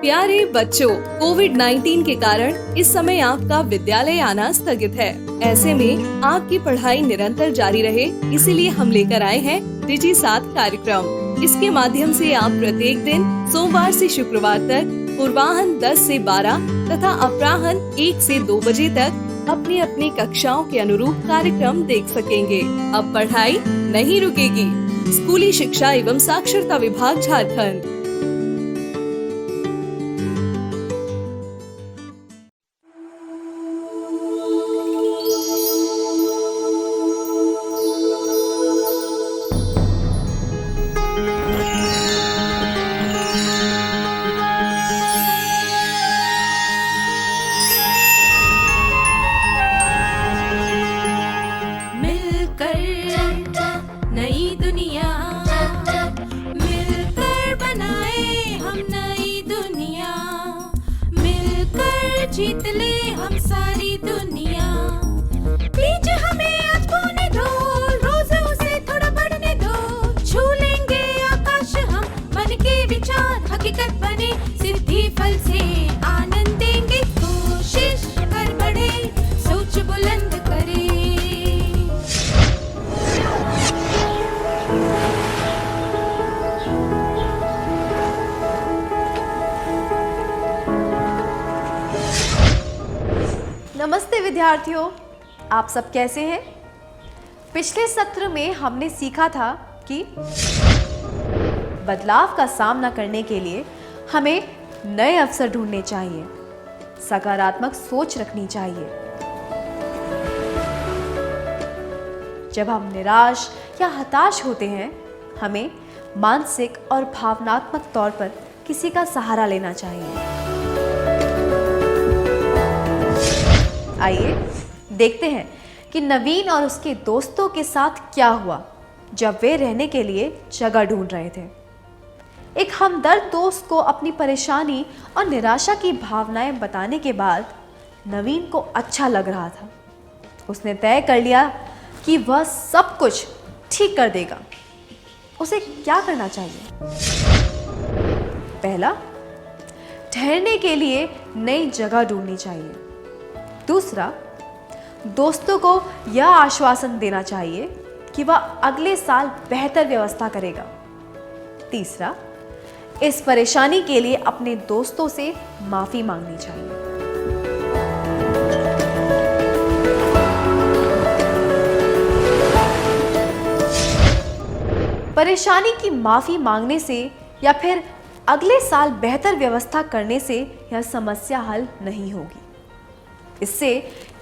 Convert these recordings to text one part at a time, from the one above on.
प्यारे बच्चों, कोविड-19 के कारण इस समय आपका विद्यालय आना स्थगित है। ऐसे में आपकी पढ़ाई निरंतर जारी रहे, इसीलिए हम लेकर आए हैं डिजी साथ कार्यक्रम। इसके माध्यम से आप प्रत्येक दिन सोमवार से शुक्रवार तक पूर्वाह्न 10 से 12 तथा अपराह्न 1 से 2 बजे तक अपनी अपनी कक्षाओं के अनुरूप कार्यक्रम देख सकेंगे। अब पढ़ाई नहीं रुकेगी। स्कूली शिक्षा एवं साक्षरता विभाग झारखंड। जीत ले हम सारी दुनिया। प्लीज हमें आज खोने दो, रोज उसे थोड़ा बढ़ने दो। छू लेंगे आकाश हम, मन के विचार हकीकत बने। सिद्धि फल से आनंद देंगे, कोशिश कर बढ़े, सोच बुलंद करे। नमस्ते विद्यार्थियों, आप सब कैसे हैं? पिछले सत्र में हमने सीखा था कि बदलाव का सामना करने के लिए हमें नए अवसर ढूंढने चाहिए, सकारात्मक सोच रखनी चाहिए। जब हम निराश या हताश होते हैं, हमें मानसिक और भावनात्मक तौर पर किसी का सहारा लेना चाहिए। आइए देखते हैं कि नवीन और उसके दोस्तों के साथ क्या हुआ जब वे रहने के लिए जगह ढूंढ रहे थे। एक हमदर्द दोस्त को अपनी परेशानी और निराशा की भावनाएं बताने के बाद नवीन को अच्छा लग रहा था। उसने तय कर लिया कि वह सब कुछ ठीक कर देगा। उसे क्या करना चाहिए? पहला, ठहरने के लिए नई जगह ढूंढनी चाहिए। दूसरा, दोस्तों को यह आश्वासन देना चाहिए कि वह अगले साल बेहतर व्यवस्था करेगा। तीसरा, इस परेशानी के लिए अपने दोस्तों से माफी मांगनी चाहिए। परेशानी की माफी मांगने से या फिर अगले साल बेहतर व्यवस्था करने से यह समस्या हल नहीं होगी। इससे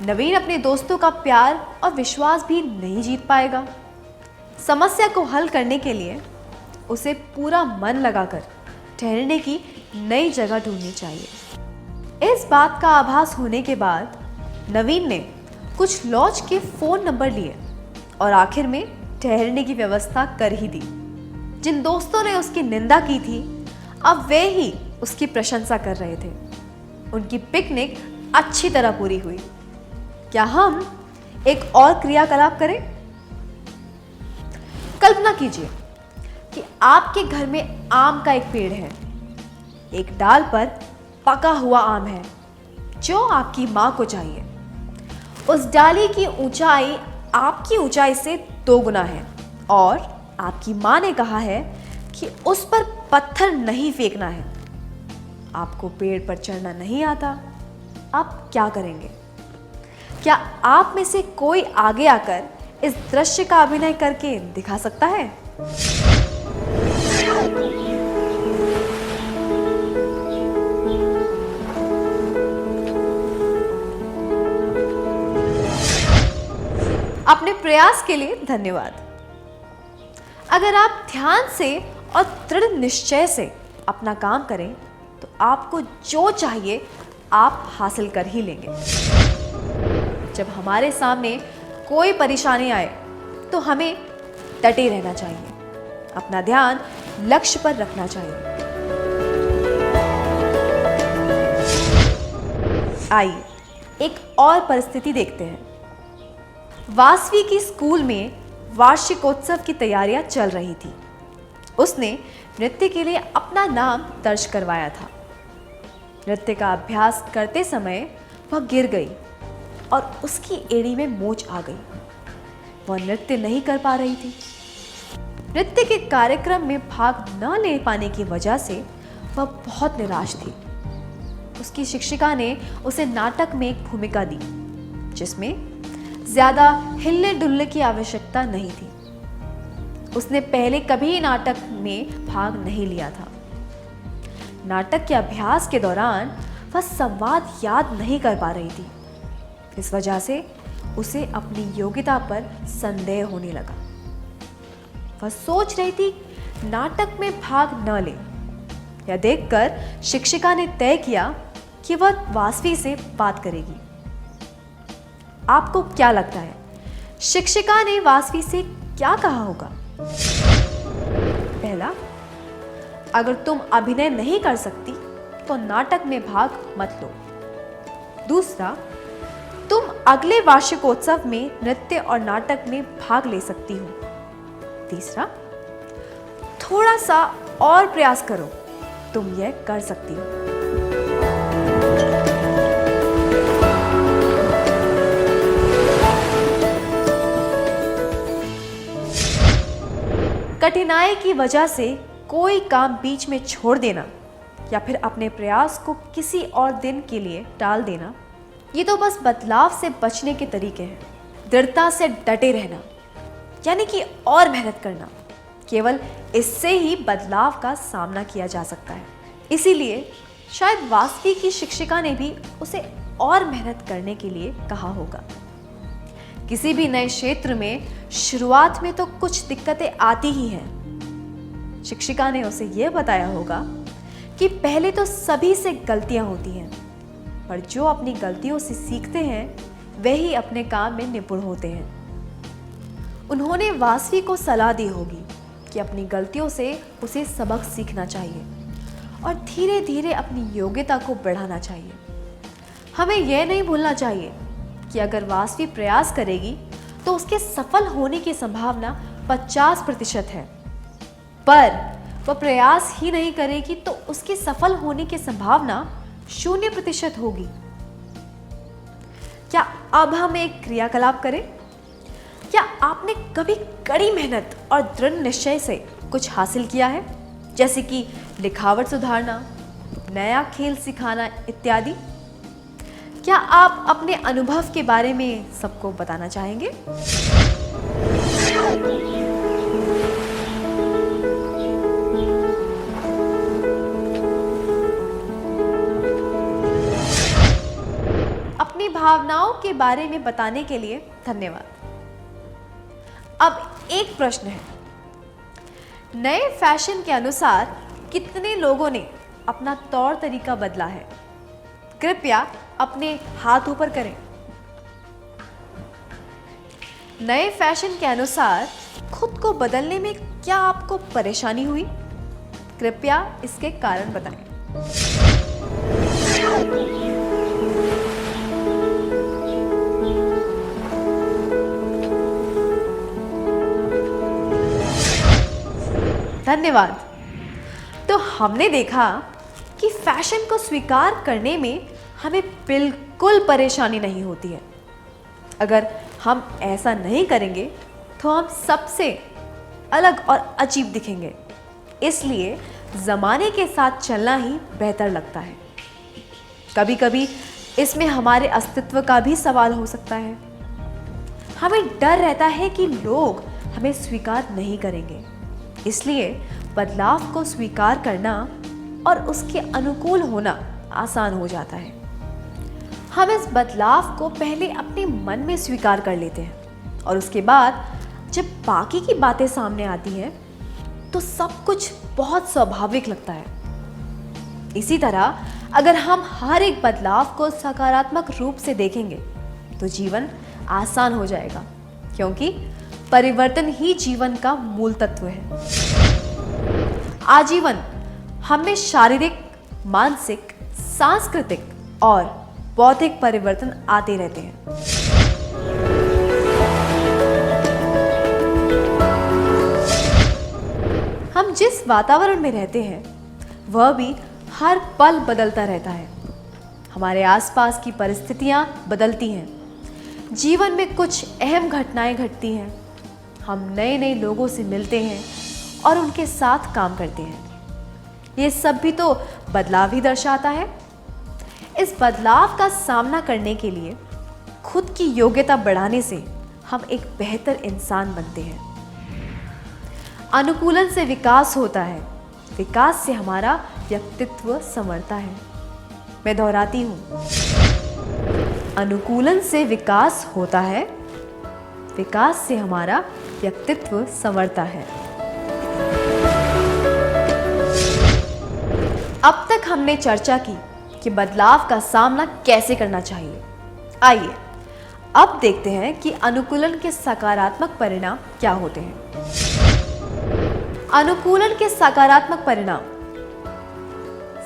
नवीन अपने दोस्तों का प्यार और विश्वास भी नहीं जीत पाएगा। समस्या को हल करने के लिए उसे पूरा मन लगाकर ठहरने की नई जगह ढूंढनी चाहिए। इस बात का आभास होने के बाद नवीन ने कुछ लॉज के फोन नंबर लिए और आखिर में ठहरने की व्यवस्था कर ही दी। जिन दोस्तों ने उसकी निंदा की थी, अब वे ही उसकी प्रशंसा कर रहे थे। उनकी पिकनिक अच्छी तरह पूरी हुई। क्या हम एक और क्रियाकलाप करें? कल्पना कीजिए कि आपके घर में आम का एक पेड़ है। एक डाल पर पका हुआ आम है जो आपकी मां को चाहिए। उस डाली की ऊंचाई आपकी ऊंचाई से 2 गुना है और आपकी मां ने कहा है कि उस पर पत्थर नहीं फेंकना है। आपको पेड़ पर चढ़ना नहीं आता। आप क्या करेंगे? क्या आप में से कोई आगे आकर इस दृश्य का अभिनय करके दिखा सकता है? अपने प्रयास के लिए धन्यवाद। अगर आप ध्यान से और दृढ़ निश्चय से अपना काम करें तो आपको जो चाहिए आप हासिल कर ही लेंगे। जब हमारे सामने कोई परेशानी आए तो हमें डटे रहना चाहिए, अपना ध्यान लक्ष्य पर रखना चाहिए। आइए एक और परिस्थिति देखते हैं। वासवी की स्कूल में वार्षिकोत्सव की तैयारियां चल रही थी। उसने नृत्य के लिए अपना नाम दर्ज करवाया था। नृत्य का अभ्यास करते समय वह गिर गई और उसकी एड़ी में मोच आ गई। वह नृत्य नहीं कर पा रही थी। नृत्य के कार्यक्रम में भाग न ले पाने की वजह से वह बहुत निराश थी। उसकी शिक्षिका ने उसे नाटक में एक भूमिका दी जिसमें ज्यादा हिलने डुलने की आवश्यकता नहीं थी। उसने पहले कभी नाटक में भाग नहीं लिया था। नाटक के अभ्यास के दौरान वह संवाद याद नहीं कर पा रही थी। इस वजह से उसे अपनी योग्यता पर संदेह होने लगा। वह सोच रही थी नाटक में भाग न ले। यह देखकर शिक्षिका ने तय किया कि वह वासवी से बात करेगी। आपको क्या लगता है शिक्षिका ने वासवी से क्या कहा होगा? पहला, अगर तुम अभिनय नहीं कर सकती तो नाटक में भाग मत लो। दूसरा, तुम अगले वार्षिकोत्सव में नृत्य और नाटक में भाग ले सकती हो। तीसरा, थोड़ा सा और प्रयास करो, तुम यह कर सकती हो। कठिनाई की वजह से कोई काम बीच में छोड़ देना या फिर अपने प्रयास को किसी और दिन के लिए टाल देना, ये तो बस बदलाव से बचने के तरीके हैं। दृढ़ता से डटे रहना यानी कि और मेहनत करना, केवल इससे ही बदलाव का सामना किया जा सकता है। इसीलिए शायद वासवी की शिक्षिका ने भी उसे और मेहनत करने के लिए कहा होगा। किसी भी नए क्षेत्र में शुरुआत में तो कुछ दिक्कतें आती ही हैं। शिक्षिका ने उसे यह बताया होगा कि पहले तो सभी से गलतियां होती हैं, पर जो अपनी गलतियों से सीखते हैं वही अपने काम में निपुण होते हैं। उन्होंने वासवी को सलाह दी होगी कि अपनी गलतियों से उसे सबक सीखना चाहिए और धीरे धीरे अपनी योग्यता को बढ़ाना चाहिए। हमें यह नहीं भूलना चाहिए कि अगर वासवी प्रयास करेगी तो उसके सफल होने की संभावना 50% है, पर वह प्रयास ही नहीं करेगी तो उसके सफल होने की संभावना 0% होगी। क्या अब हम एक क्रियाकलाप करें? क्या आपने कभी कड़ी मेहनत और दृढ़ निश्चय से कुछ हासिल किया है, जैसे कि लिखावट सुधारना, नया खेल सिखाना इत्यादि? क्या आप अपने अनुभव के बारे में सबको बताना चाहेंगे? अपनी भावनाओं के बारे में बताने के लिए धन्यवाद। अब एक प्रश्न है, नए फैशन के अनुसार कितने लोगों ने अपना तौर तरीका बदला है? कृपया अपने हाथ ऊपर करें। नए फैशन के अनुसार खुद को बदलने में क्या आपको परेशानी हुई? कृपया इसके कारण बताएं। धन्यवाद। तो हमने देखा कि फैशन को स्वीकार करने में हमें बिल्कुल परेशानी नहीं होती है। अगर हम ऐसा नहीं करेंगे तो हम सबसे अलग और अजीब दिखेंगे। इसलिए ज़माने के साथ चलना ही बेहतर लगता है। कभी कभी इसमें हमारे अस्तित्व का भी सवाल हो सकता है। हमें डर रहता है कि लोग हमें स्वीकार नहीं करेंगे, इसलिए बदलाव को स्वीकार करना और उसके अनुकूल होना आसान हो जाता है। हम इस बदलाव को पहले अपने मन में स्वीकार कर लेते हैं और उसके बाद जब बाकी की बातें सामने आती हैं तो सब कुछ बहुत स्वाभाविक लगता है। इसी तरह अगर हम हर एक बदलाव को सकारात्मक रूप से देखेंगे तो जीवन आसान हो जाएगा, क्योंकि परिवर्तन ही जीवन का मूल तत्व है। आजीवन हमें शारीरिक, मानसिक, सांस्कृतिक और बौद्धिक परिवर्तन आते रहते हैं। हम जिस वातावरण में रहते हैं वह भी हर पल बदलता रहता है। हमारे आसपास की परिस्थितियां बदलती हैं, जीवन में कुछ अहम घटनाएं घटती हैं, हम नए नए लोगों से मिलते हैं और उनके साथ काम करते हैं। ये सब भी तो बदलाव ही दर्शाता है। इस बदलाव का सामना करने के लिए खुद की योग्यता बढ़ाने से हम एक बेहतर इंसान बनते हैं। अनुकूलन से विकास होता है, विकास से हमारा व्यक्तित्व संवरता है। मैं दोहराती हूं, अनुकूलन से विकास होता है, विकास से हमारा व्यक्तित्व संवरता है। अब तक हमने चर्चा की कि बदलाव का सामना कैसे करना चाहिए। आइए अब देखते हैं कि अनुकूलन के सकारात्मक परिणाम क्या होते हैं। अनुकूलन के सकारात्मक परिणाम: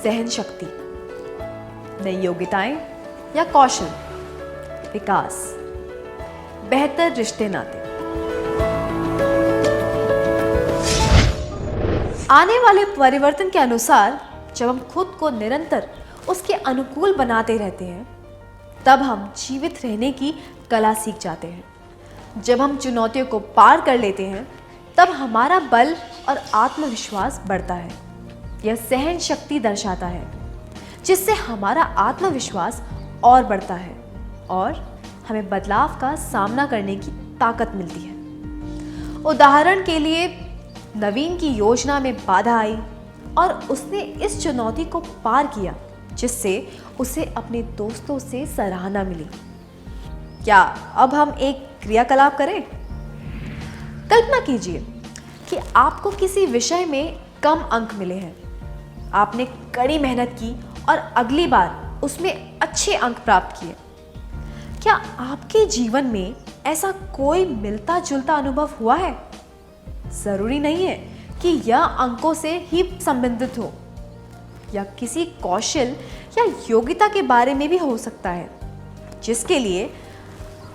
सहन शक्ति, नई योग्यताएं या कौशल, विकास, बेहतर रिश्ते नाते। आने वाले परिवर्तन के अनुसार जब हम खुद को निरंतर उसके अनुकूल बनाते रहते हैं, तब हम जीवित रहने की कला सीख जाते हैं। जब हम चुनौतियों को पार कर लेते हैं, तब हमारा बल और आत्मविश्वास बढ़ता है। यह सहन शक्ति दर्शाता है, जिससे हमारा आत्मविश्वास और बढ़ता है और हमें बदलाव का सामना करने की ताकत मिलती है। उदाहरण के लिए, नवीन की योजना में बाधा आई और उसने इस चुनौती को पार किया, जिससे उसे अपने दोस्तों से सराहना मिली। क्या अब हम एक क्रियाकलाप करें? कल्पना कीजिए कि आपको किसी विषय में कम अंक मिले हैं। आपने कड़ी मेहनत की और अगली बार उसमें अच्छे अंक प्राप्त किए। क्या आपके जीवन में ऐसा कोई मिलता जुलता अनुभव हुआ है? जरूरी नहीं है कि यह अंकों से ही संबंधित हो, या किसी कौशल या योग्यता के बारे में भी हो सकता है जिसके लिए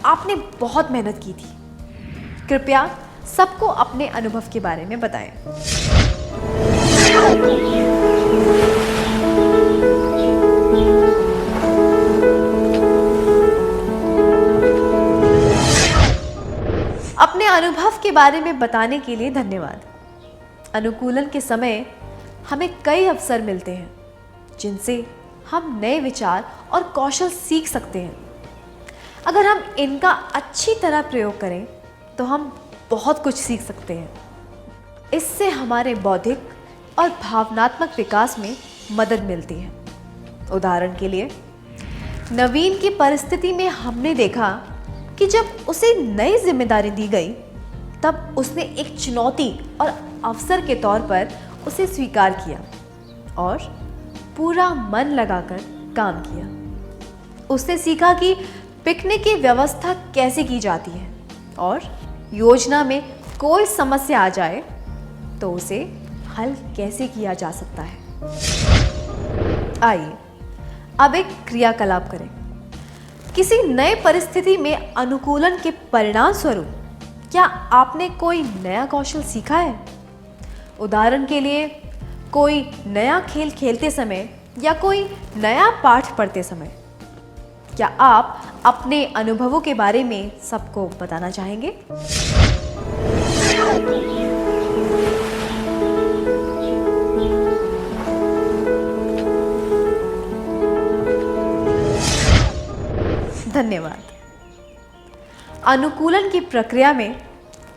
आपने बहुत मेहनत की थी। कृपया सबको अपने अनुभव के बारे में बताएं। अपने अनुभव के बारे में बताने के लिए धन्यवाद। अनुकूलन के समय हमें कई अवसर मिलते हैं जिनसे हम नए विचार और कौशल सीख सकते हैं। अगर हम इनका अच्छी तरह प्रयोग करें तो हम बहुत कुछ सीख सकते हैं। इससे हमारे बौद्धिक और भावनात्मक विकास में मदद मिलती है। उदाहरण के लिए, नवीन की परिस्थिति में हमने देखा कि जब उसे नई जिम्मेदारी दी गई, तब उसने एक चुनौती और अवसर के तौर पर उसे स्वीकार किया और पूरा मन लगाकर काम किया। उसने सीखा कि पिकनिक की व्यवस्था कैसे की जाती है और योजना में कोई समस्या आ जाए तो उसे हल कैसे किया जा सकता है। आइए अब एक क्रियाकलाप करें। किसी नए परिस्थिति में अनुकूलन के परिणाम स्वरूप क्या आपने कोई नया कौशल सीखा है? उदाहरण के लिए, कोई नया खेल खेलते समय या कोई नया पाठ पढ़ते समय। क्या आप अपने अनुभवों के बारे में सबको बताना चाहेंगे? धन्यवाद। अनुकूलन की प्रक्रिया में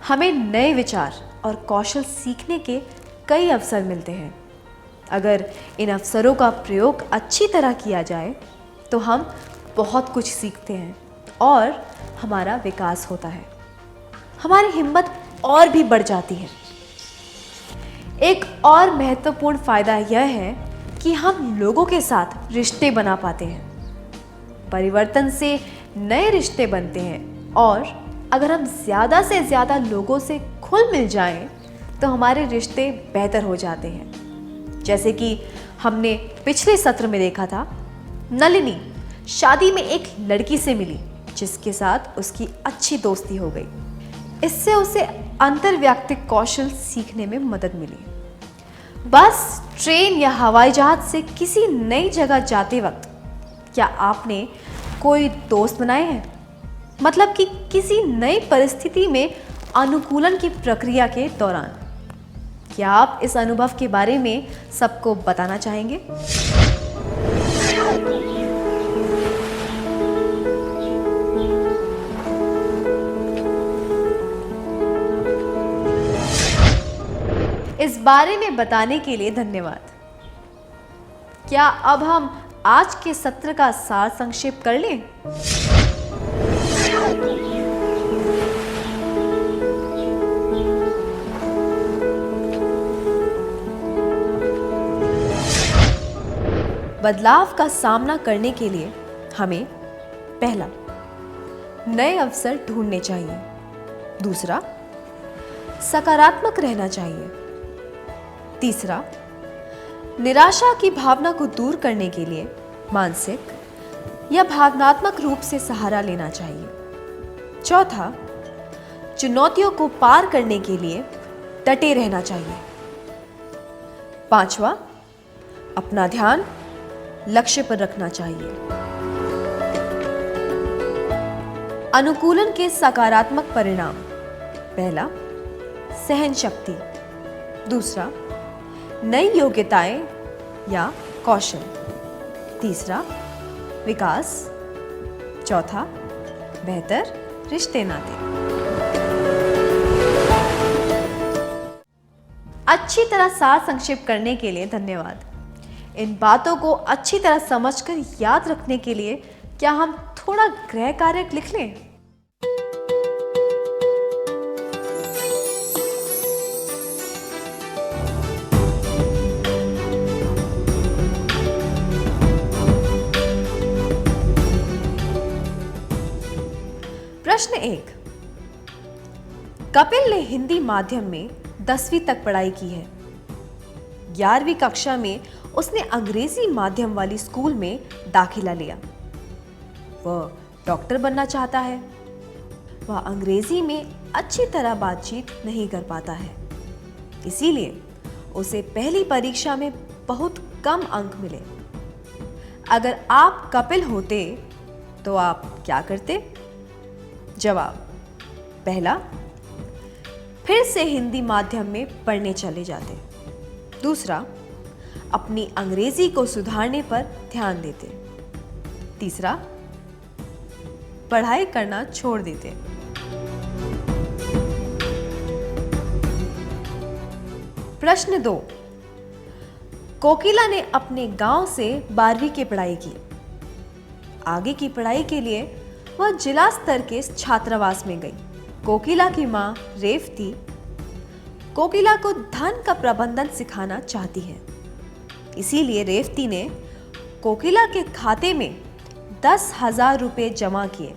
हमें नए विचार और कौशल सीखने के कई अवसर मिलते हैं। अगर इन अवसरों का प्रयोग अच्छी तरह किया जाए तो हम बहुत कुछ सीखते हैं और हमारा विकास होता है। हमारी हिम्मत और भी बढ़ जाती है। एक और महत्वपूर्ण फायदा यह है कि हम लोगों के साथ रिश्ते बना पाते हैं। परिवर्तन से नए रिश्ते बनते हैं और अगर हम ज़्यादा से ज़्यादा लोगों से खुल मिल जाएं तो हमारे रिश्ते बेहतर हो जाते हैं। जैसे कि हमने पिछले सत्र में देखा था, नलिनी शादी में एक लड़की से मिली जिसके साथ उसकी अच्छी दोस्ती हो गई। इससे उसे अंतर्व्यक्तिक कौशल सीखने में मदद मिली। बस, ट्रेन या हवाई जहाज से किसी नई जगह जाते वक्त क्या आपने कोई दोस्त बनाए हैं? मतलब कि किसी नई परिस्थिति में अनुकूलन की प्रक्रिया के दौरान। क्या आप इस अनुभव के बारे में सबको बताना चाहेंगे? इस बारे में बताने के लिए धन्यवाद। क्या अब हम आज के सत्र का सार संक्षेप कर लें? बदलाव का सामना करने के लिए हमें पहला, नए अवसर ढूंढने चाहिए। दूसरा, सकारात्मक रहना चाहिए। तीसरा, निराशा की भावना को दूर करने के लिए मानसिक या भावनात्मक रूप से सहारा लेना चाहिए। चौथा, चुनौतियों को पार करने के लिए डटे रहना चाहिए। पांचवा, अपना ध्यान लक्ष्य पर रखना चाहिए। अनुकूलन के सकारात्मक परिणाम: पहला, सहन शक्ति। दूसरा, नई योग्यताएं या कौशल। तीसरा, विकास। चौथा, बेहतर रिश्ते नाते। अच्छी तरह सार संक्षेप करने के लिए धन्यवाद। इन बातों को अच्छी तरह समझकर याद रखने के लिए क्या हम थोड़ा गृह कार्य लिख लें? प्रश्न 1। कपिल ने हिंदी माध्यम में 10वीं तक पढ़ाई की है। 11वीं कक्षा में उसने अंग्रेजी माध्यम वाली स्कूल में दाखिला लिया। वह डॉक्टर बनना चाहता है। वह अंग्रेजी में अच्छी तरह बातचीत नहीं कर पाता है, इसीलिए उसे पहली परीक्षा में बहुत कम अंक मिले। अगर आप कपिल होते तो आप क्या करते? जवाब: पहला, फिर से हिंदी माध्यम में पढ़ने चले जाते। दूसरा, अपनी अंग्रेजी को सुधारने पर ध्यान देते। तीसरा, पढ़ाई करना छोड़ देते। प्रश्न 2। कोकिला ने अपने गांव से 12वीं की पढ़ाई की। आगे की पढ़ाई के लिए वह जिला स्तर के छात्रावास में गई। कोकिला की मां रेवती कोकिला को धन का प्रबंधन सिखाना चाहती है, इसीलिए रेवती ने कोकिला के खाते में 10,000 रुपये जमा किए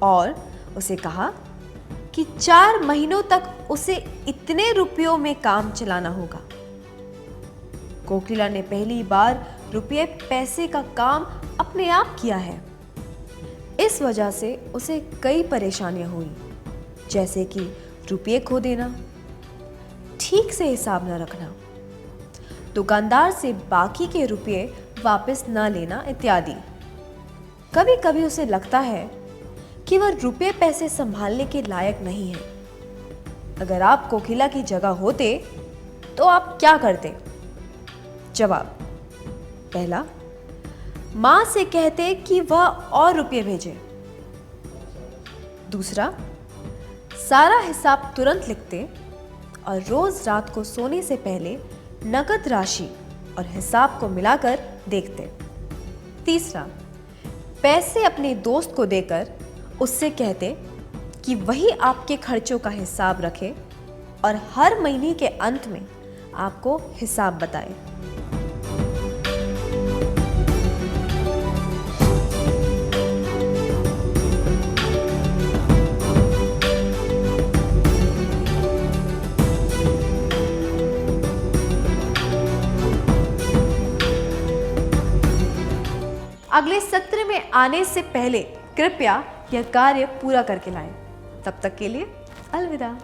और उसे कहा कि 4 महीनों तक उसे इतने रुपयों में काम चलाना होगा। कोकिला ने पहली बार रुपये पैसे का काम अपने आप किया है। इस वजह से उसे कई परेशानियां हुई, जैसे कि रुपये खो देना, ठीक से हिसाब न रखना, दुकानदार से बाकी के रुपये वापस न लेना इत्यादि। कभी कभी उसे लगता है कि वह रुपये पैसे संभालने के लायक नहीं है। अगर आप कोकिला की जगह होते तो आप क्या करते? जवाब: पहला, मां से कहते कि वह और रुपये भेजे। दूसरा, सारा हिसाब तुरंत लिखते और रोज रात को सोने से पहले नकद राशि और हिसाब को मिलाकर देखते। तीसरा, पैसे अपने दोस्त को देकर उससे कहते कि वही आपके खर्चों का हिसाब रखे और हर महीने के अंत में आपको हिसाब बताए। अगले सत्र में आने से पहले कृपया यह कार्य पूरा करके लाएं। तब तक के लिए अलविदा।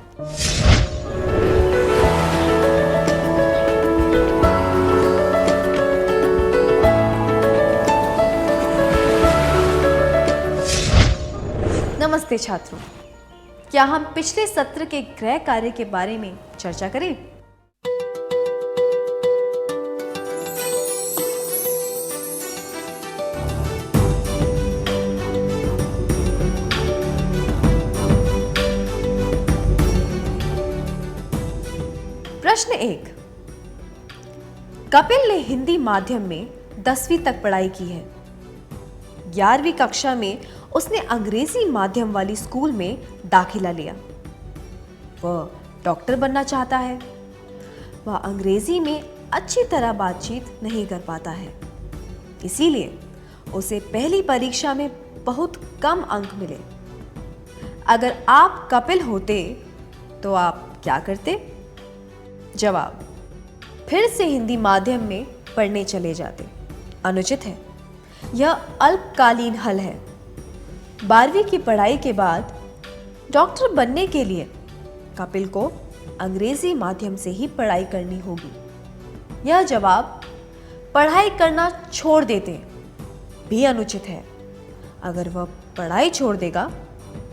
नमस्ते छात्रों, क्या हम पिछले सत्र के गृह कार्य के बारे में चर्चा करें? प्रश्न 1। कपिल ने हिंदी माध्यम में 10वीं तक पढ़ाई की है। 11वीं कक्षा में उसने अंग्रेजी माध्यम वाली स्कूल में दाखिला लिया। वह डॉक्टर बनना चाहता है। वह अंग्रेजी में अच्छी तरह बातचीत नहीं कर पाता है, इसीलिए उसे पहली परीक्षा में बहुत कम अंक मिले। अगर आप कपिल होते तो आप क्या करते? जवाब: फिर से हिंदी माध्यम में पढ़ने चले जाते। अनुचित है। यह अल्पकालीन हल है। 12वीं की पढ़ाई के बाद डॉक्टर बनने के लिए कपिल को अंग्रेजी माध्यम से ही पढ़ाई करनी होगी। यह जवाब पढ़ाई करना छोड़ देते भी अनुचित है। अगर वह पढ़ाई छोड़ देगा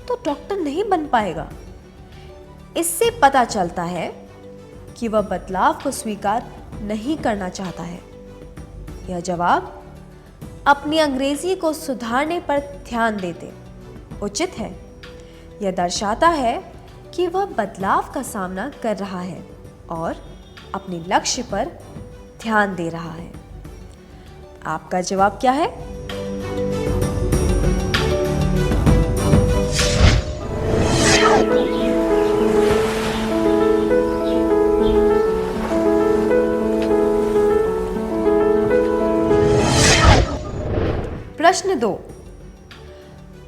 तो डॉक्टर नहीं बन पाएगा। इससे पता चलता है कि वह बदलाव को स्वीकार नहीं करना चाहता है। यह जवाब अपनी अंग्रेजी को सुधारने पर ध्यान देते उचित है। यह दर्शाता है कि वह बदलाव का सामना कर रहा है और अपने लक्ष्य पर ध्यान दे रहा है। आपका जवाब क्या है? प्रश्न 2।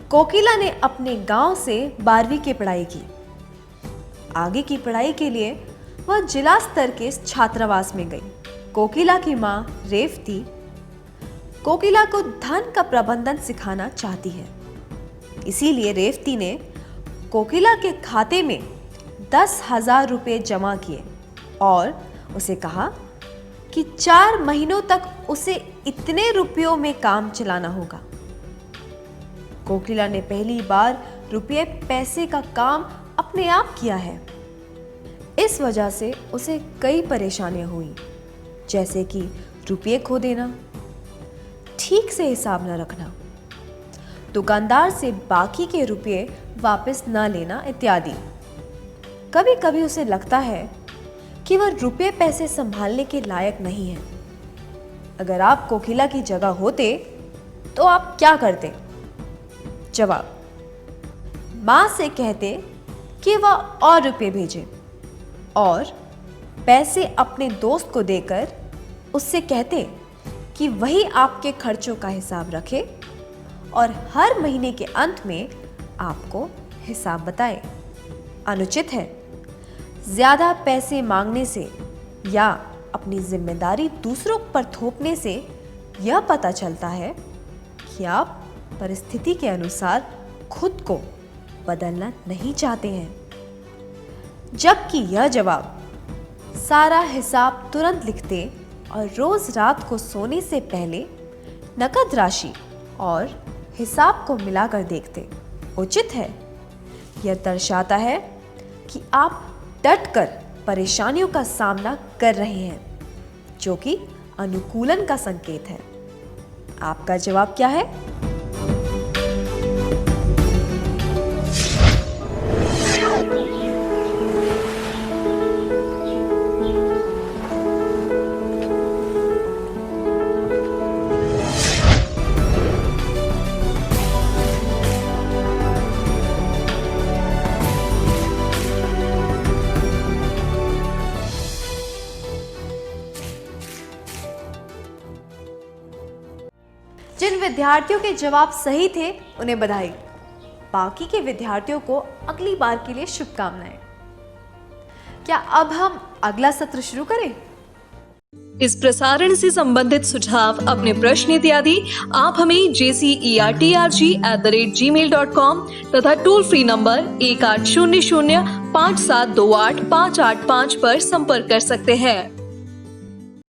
कोकिला ने अपने गांव से 12वीं की पढ़ाई की। आगे की पढ़ाई के लिए वह जिला स्तर के छात्रावास में गई। कोकिला की मां रेवती कोकिला को धन का प्रबंधन सिखाना चाहती है, इसीलिए रेवती ने कोकिला के खाते में 10,000 रुपये जमा किए और उसे कहा कि 4 महीनों तक उसे इतने रुपयों में काम चलाना होगा। कोकिला ने पहली बार रुपये पैसे का काम अपने आप किया है। इस वजह से उसे कई परेशानियां हुई, जैसे कि रुपये खो देना, ठीक से हिसाब न रखना, दुकानदार से बाकी के रुपये वापस न लेना इत्यादि। कभी कभी उसे लगता है कि वह रुपये पैसे संभालने के लायक नहीं है। अगर आप कोकिला की जगह होते तो आप क्या करते? जवाब: मां से कहते कि वह और रुपये भेजे और पैसे अपने दोस्त को देकर उससे कहते कि वही आपके खर्चों का हिसाब रखे और हर महीने के अंत में आपको हिसाब बताए। अनुचित है। ज्यादा पैसे मांगने से या अपनी जिम्मेदारी दूसरों पर थोपने से यह पता चलता है कि आप परिस्थिति के अनुसार खुद को बदलना नहीं चाहते हैं। जबकि यह जवाब सारा हिसाब तुरंत लिखते और रोज रात को सोने से पहले नकद राशि और हिसाब को मिलाकर देखते उचित है। यह दर्शाता है कि आप डटकर परेशानियों का सामना कर रहे हैं, जो कि अनुकूलन का संकेत है। आपका जवाब क्या है? जिन विद्यार्थियों के जवाब सही थे उन्हें बधाई। बाकी के विद्यार्थियों को अगली बार के लिए शुभकामनाएं। क्या अब हम अगला सत्र शुरू करें? इस प्रसारण से संबंधित सुझाव, अपने प्रश्न इत्यादि आप हमें jcerg@gmail.com तथा टोल फ्री नंबर 1800 5728 585 पर संपर्क कर सकते हैं।